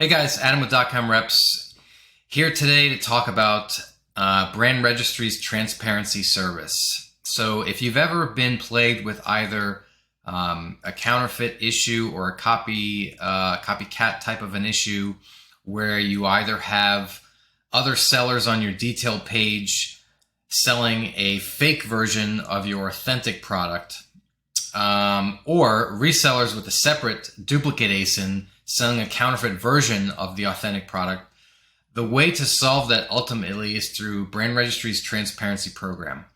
Hey guys, Adam with .com Reps here today to talk about brand registry's transparency service. So if you've ever been plagued with either a counterfeit issue or a copycat type of an issue where you either have other sellers on your detail page selling a fake version of your authentic product, or resellers with a separate duplicate ASIN selling a counterfeit version of the authentic product, the way to solve that ultimately is through Brand Registry's transparency program.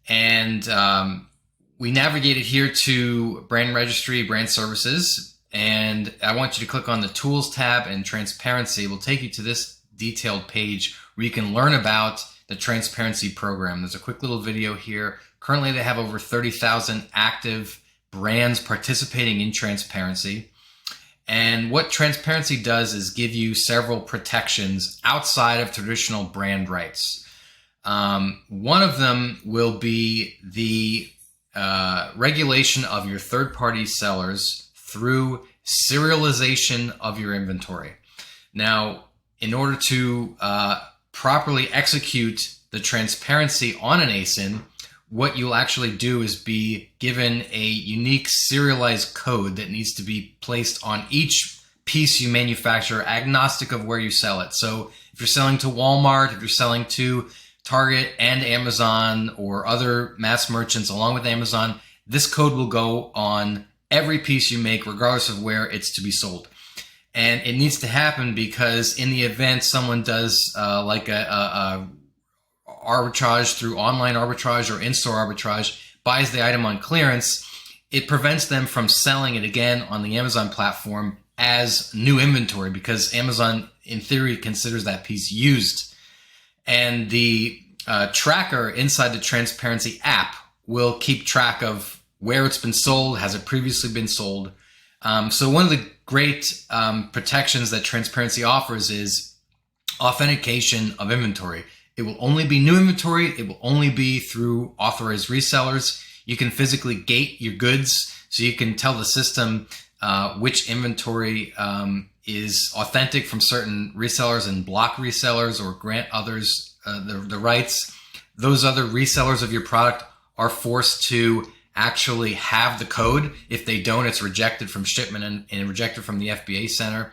And we navigated here to Brand Registry, Brand Services, and I want you to click on the Tools tab, and Transparency will take you to this detailed page where you can learn about the transparency program. There's a quick little video here. Currently, they have over 30,000 active brands participating in transparency. And what transparency does is give you several protections outside of traditional brand rights. One of them will be the regulation of your third-party sellers through serialization of your inventory. Now, in order to properly execute the transparency on an ASIN, what you'll actually do is be given a unique serialized code that needs to be placed on each piece you manufacture, agnostic of where you sell it. So if you're selling to Walmart, if you're selling to Target and Amazon or other mass merchants along with Amazon, this code will go on every piece you make regardless of where it's to be sold. And it needs to happen because in the event someone does like a arbitrage through online arbitrage or in-store arbitrage, buys the item on clearance, it prevents them from selling it again on the Amazon platform as new inventory because Amazon, in theory, considers that piece used. And the tracker inside the transparency app will keep track of where it's been sold, has it previously been sold. So one of the great protections that transparency offers is authentication of inventory. It will only be new inventory. It will only be through authorized resellers. You can physically gate your goods, so you can tell the system which inventory is authentic from certain resellers and block resellers or grant others the rights. Those other resellers of your product are forced to actually have the code. If they don't, it's rejected from shipment and rejected from the FBA center.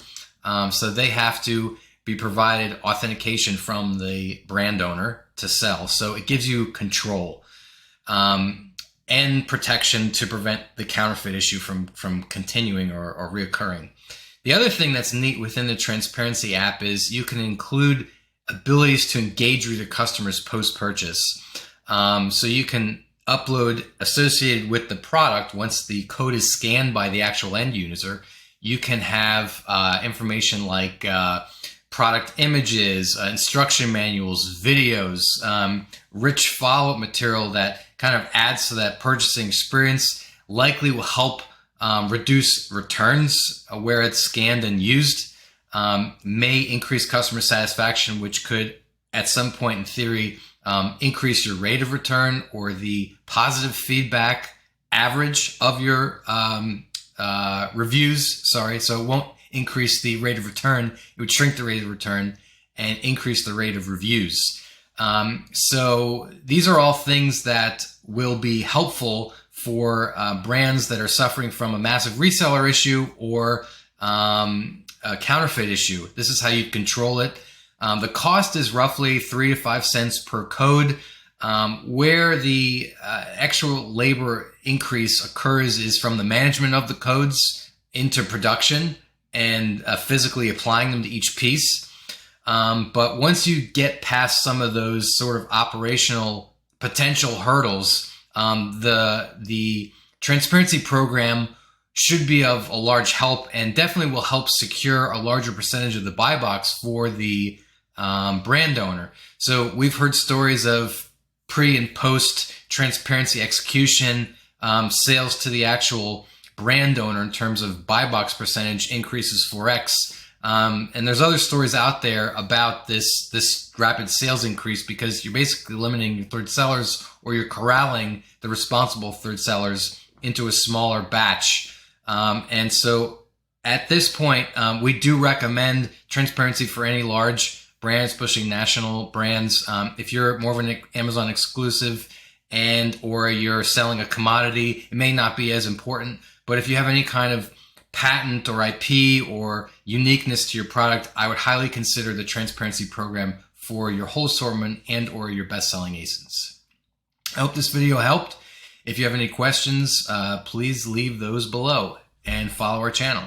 So they have to be provided authentication from the brand owner to sell. So it gives you control and protection to prevent the counterfeit issue from continuing or reoccurring. The other thing that's neat within the transparency app is you can include abilities to engage with your customers post-purchase. So you can upload associated with the product once the code is scanned by the actual end user. You can have information like product images, instruction manuals, videos, rich follow-up material that kind of adds to that purchasing experience, likely will help reduce returns where it's scanned and used, may increase customer satisfaction, which could, at some point in theory, increase your rate of return or the positive feedback average of your reviews. So it won't increase the rate of return. It would shrink the rate of return and increase the rate of reviews. So these are all things that will be helpful for brands that are suffering from a massive reseller issue or a counterfeit issue. This is how you control it. The cost is roughly 3 to 5 cents per code. Where the actual labor increase occurs is from the management of the codes into production and physically applying them to each piece. But once you get past some of those sort of operational potential hurdles, the transparency program should be of a large help and definitely will help secure a larger percentage of the buy box for the brand owner. So we've heard stories of pre and post transparency execution, sales to the actual brand owner in terms of buy box percentage increases 4x. And there's other stories out there about this rapid sales increase because you're basically limiting your third sellers or you're corralling the responsible third sellers into a smaller batch. And so At this point, we do recommend transparency for any large brands, especially national brands. If you're more of an Amazon exclusive and or you're selling a commodity, it may not be as important. But if you have any kind of patent or IP or uniqueness to your product, I would highly consider the transparency program for your whole assortment and or your best-selling ASINs. I hope this video helped. If you have any questions, please leave those below and follow our channel.